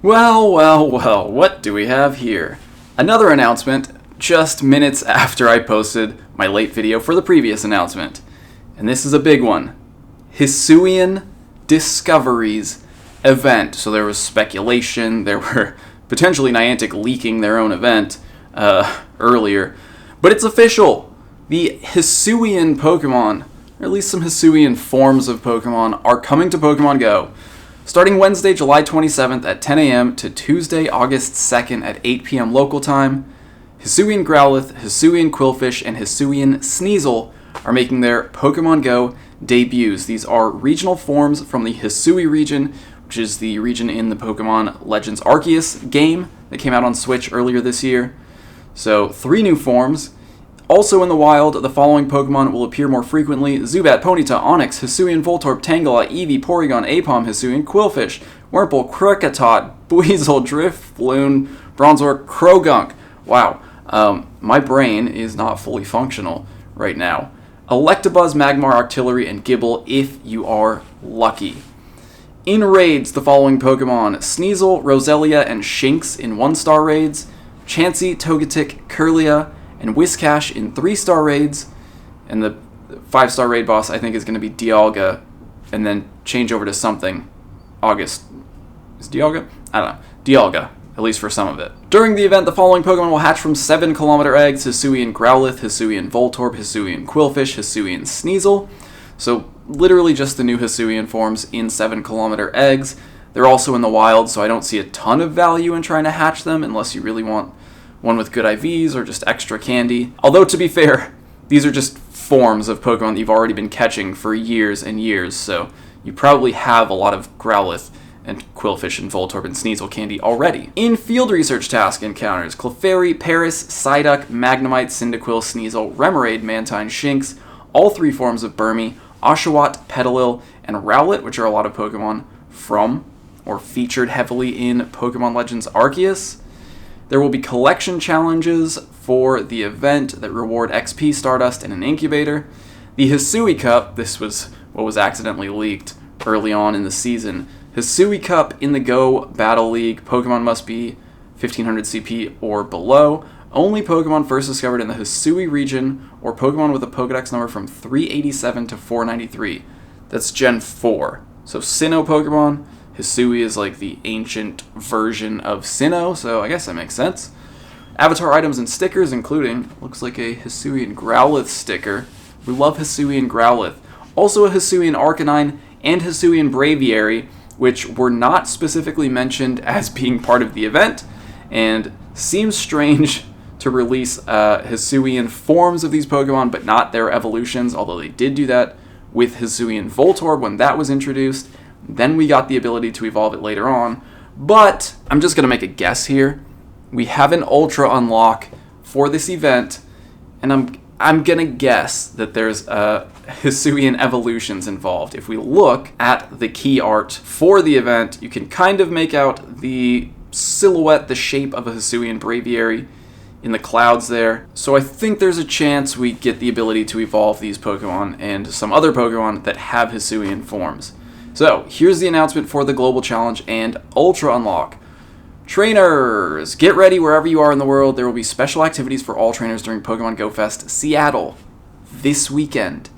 Well, what do we have here? Another announcement just minutes after I posted my late video for the previous announcement. And this is a big one. Hisuian Discoveries Event. So there was speculation, there were potentially Niantic leaking their own event earlier. But it's official! The Hisuian Pokemon, or at least some Hisuian forms of Pokemon, are coming to Pokémon GO. Starting Wednesday, July 27th at 10 a.m. to Tuesday, August 2nd at 8 p.m. local time, Hisuian Growlithe, Hisuian Qwilfish, and Hisuian Sneasel are making their Pokémon GO debuts. These are regional forms from the Hisui region, which is the region in the Pokemon Legends Arceus game that came out on Switch earlier this year. So, 3 new forms. Also in the wild, the following Pokemon will appear more frequently: Zubat, Ponyta, Onix, Hisuian Voltorb, Tangela, Eevee, Porygon, Aipom, Hisuian Qwilfish, Wurmple, Kricketot, Buizel, Drifloon, Bronzor, Krogunk. Wow, my brain is not fully functional right now. Electabuzz, Magmar, Octillery, and Gible if you are lucky. In raids, the following Pokemon: Sneasel, Roselia, and Shinx in 1-star raids, Chansey, Togetic, Kirlia, and Whiscash in 3-star raids, and the 5-star raid boss I think is going to be Dialga, and then change over to something. August. Is Dialga? I don't know. Dialga, at least for some of it. During the event, the following Pokemon will hatch from 7-kilometer eggs: Hisuian Growlithe, Hisuian Voltorb, Hisuian Qwilfish, Hisuian Sneasel. So literally just the new Hisuian forms in 7-kilometer eggs. They're also in the wild, so I don't see a ton of value in trying to hatch them unless you really want one with good IVs or just extra candy. Although, to be fair, these are just forms of Pokemon that you've already been catching for years and years, so you probably have a lot of Growlithe and Qwilfish and Voltorb and Sneasel candy already. In field research task encounters, Clefairy, Paris, Psyduck, Magnemite, Cyndaquil, Sneasel, Remoraid, Mantine, Shinx, all 3 forms of Burmy, Oshawott, Petalil, and Rowlet, which are a lot of Pokemon from or featured heavily in Pokemon Legends Arceus. There will be collection challenges for the event that reward XP, Stardust, and an incubator. The Hisui Cup, this was what was accidentally leaked early on in the season. Hisui Cup in the Go Battle League, Pokemon must be 1500 CP or below. Only Pokemon first discovered in the Hisui region or Pokemon with a Pokedex number from 387 to 493. That's Gen 4. So Sinnoh Pokemon. Hisui is like the ancient version of Sinnoh, so I guess that makes sense. Avatar items and stickers, including, looks like a Hisuian Growlithe sticker. We love Hisuian Growlithe. Also a Hisuian Arcanine and Hisuian Braviary, which were not specifically mentioned as being part of the event, and seems strange to release Hisuian forms of these Pokemon, but not their evolutions, although they did do that with Hisuian Voltorb when that was introduced. Then we got the ability to evolve it later on, but I'm just going to make a guess here. We have an Ultra unlock for this event, and I'm going to guess that there's Hisuian evolutions involved. If we look at the key art for the event, you can kind of make out the silhouette, the shape of a Hisuian Braviary in the clouds there. So I think there's a chance we get the ability to evolve these Pokemon and some other Pokemon that have Hisuian forms. So, here's the announcement for the Global Challenge and Ultra Unlock. Trainers, get ready wherever you are in the world. There will be special activities for all trainers during Pokemon Go Fest Seattle this weekend.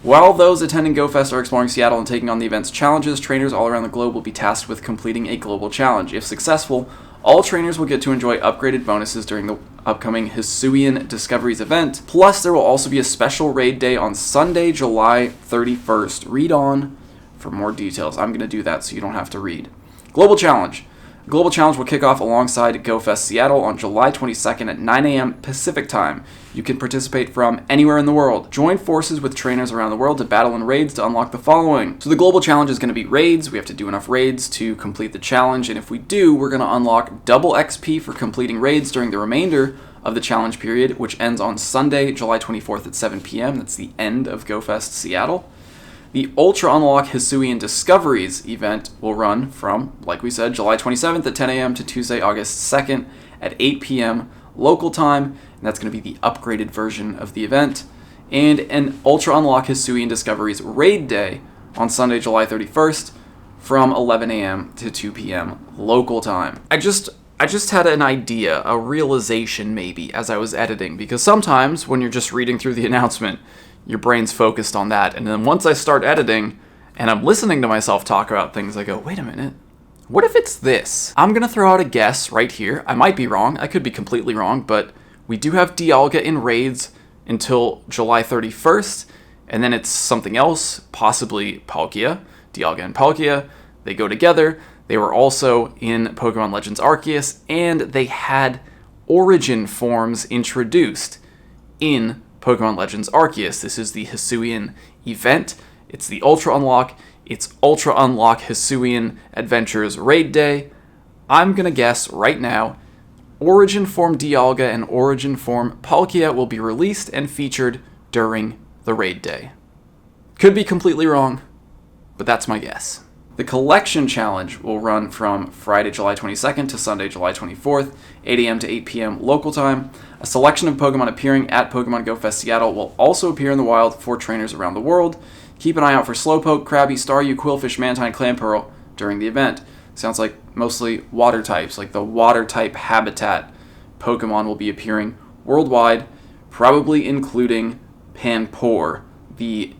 While those attending Go Fest are exploring Seattle and taking on the event's challenges, trainers all around the globe will be tasked with completing a global challenge. If successful, all trainers will get to enjoy upgraded bonuses during the upcoming Hisuian Discoveries Event. Plus, there will also be a special raid day on Sunday, July 31st. Read on for more details. I'm going to do that so you don't have to read. Global Challenge. Global Challenge will kick off alongside GoFest Seattle on July 22nd at 9 a.m. Pacific Time. You can participate from anywhere in the world. Join forces with trainers around the world to battle in raids to unlock the following. So the Global Challenge is going to be raids. We have to do enough raids to complete the challenge, and if we do, we're going to unlock double XP for completing raids during the remainder of the challenge period, which ends on Sunday, July 24th at 7 p.m. That's the end of GoFest Seattle. The Ultra Unlock Hisuian Discoveries event will run from, like we said, July 27th at 10 a.m. to Tuesday, August 2nd at 8 p.m. local time, and that's going to be the upgraded version of the event. And an Ultra Unlock Hisuian Discoveries Raid Day on Sunday, July 31st from 11 a.m. to 2 p.m. local time. I just had an idea, a realization maybe, as I was editing, because sometimes when you're just reading through the announcement, your brain's focused on that, and then once I start editing and I'm listening to myself talk about things, I go, wait a minute, what if it's this? I'm gonna throw out a guess right here. I might be wrong, I could be completely wrong, but we do have Dialga in raids until July 31st, and then it's something else, possibly Palkia. Dialga and Palkia, they go together. They were also in Pokemon Legends Arceus, and they had origin forms introduced in Pokemon Legends Arceus. This is the Hisuian event. It's the Ultra Unlock. It's Ultra Unlock Hisuian Adventures Raid Day. I'm going to guess right now, Origin Form Dialga and Origin Form Palkia will be released and featured during the Raid Day. Could be completely wrong, but that's my guess. The Collection Challenge will run from Friday, July 22nd to Sunday, July 24th, 8 a.m. to 8 p.m. local time. A selection of Pokemon appearing at Pokemon Go Fest Seattle will also appear in the wild for trainers around the world. Keep an eye out for Slowpoke, Krabby, Staryu, Quillfish, Mantine, Clamperl during the event. Sounds like mostly water types, like the water type habitat Pokemon will be appearing worldwide, probably including Panpour, the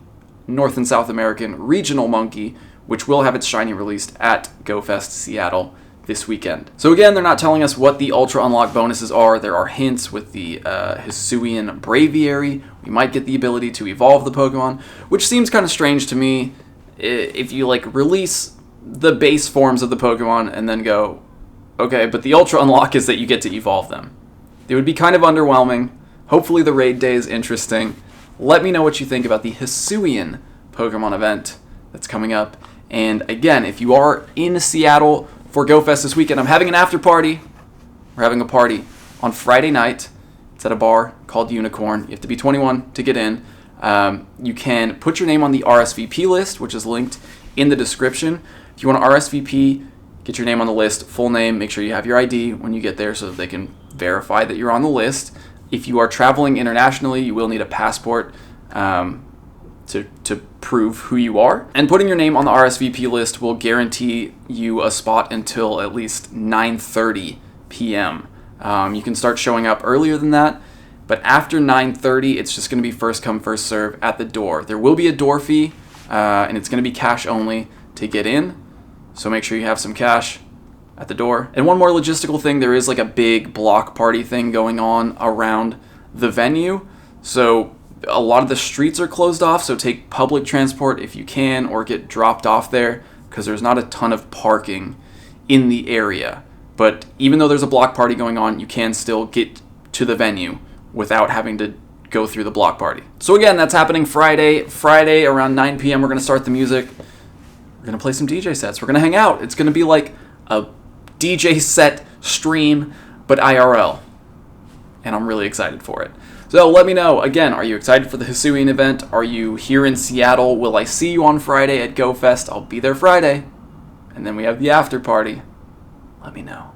North and South American regional monkey, which will have its shiny released at GoFest Seattle this weekend. So again, they're not telling us what the Ultra Unlock bonuses are. There are hints with the Hisuian Braviary. We might get the ability to evolve the Pokemon, which seems kind of strange to me. If you release the base forms of the Pokemon and then go, okay, but the Ultra Unlock is that you get to evolve them. It would be kind of underwhelming. Hopefully the raid day is interesting. Let me know what you think about the Hisuian Pokemon event that's coming up. And again, if you are in Seattle for GoFest this weekend, I'm having an after party. We're having a party on Friday night. It's at a bar called Unicorn. You have to be 21 to get in. You can put your name on the RSVP list, which is linked in the description. If you want to RSVP, get your name on the list, full name, make sure you have your ID when you get there so that they can verify that you're on the list. If you are traveling internationally, you will need a passport to prove who you are. And putting your name on the RSVP list will guarantee you a spot until at least 9:30 p.m. You can start showing up earlier than that, but after 9:30, it's just going to be first come, first serve at the door. There will be a door fee, and it's going to be cash only to get in, so make sure you have some cash at the door. And one more logistical thing, there is a big block party thing going on around the venue, so a lot of the streets are closed off, so take public transport if you can, or get dropped off there, because there's not a ton of parking in the area. But even though there's a block party going on, you can still get to the venue without having to go through the block party. So again, that's happening Friday. Friday around 9 p.m. we're going to start the music. We're going to play some DJ sets. We're going to hang out. It's going to be like a DJ set stream, but IRL. And I'm really excited for it. So let me know, again, are you excited for the Hisuian event? Are you here in Seattle? Will I see you on Friday at GoFest? I'll be there Friday. And then we have the after party. Let me know.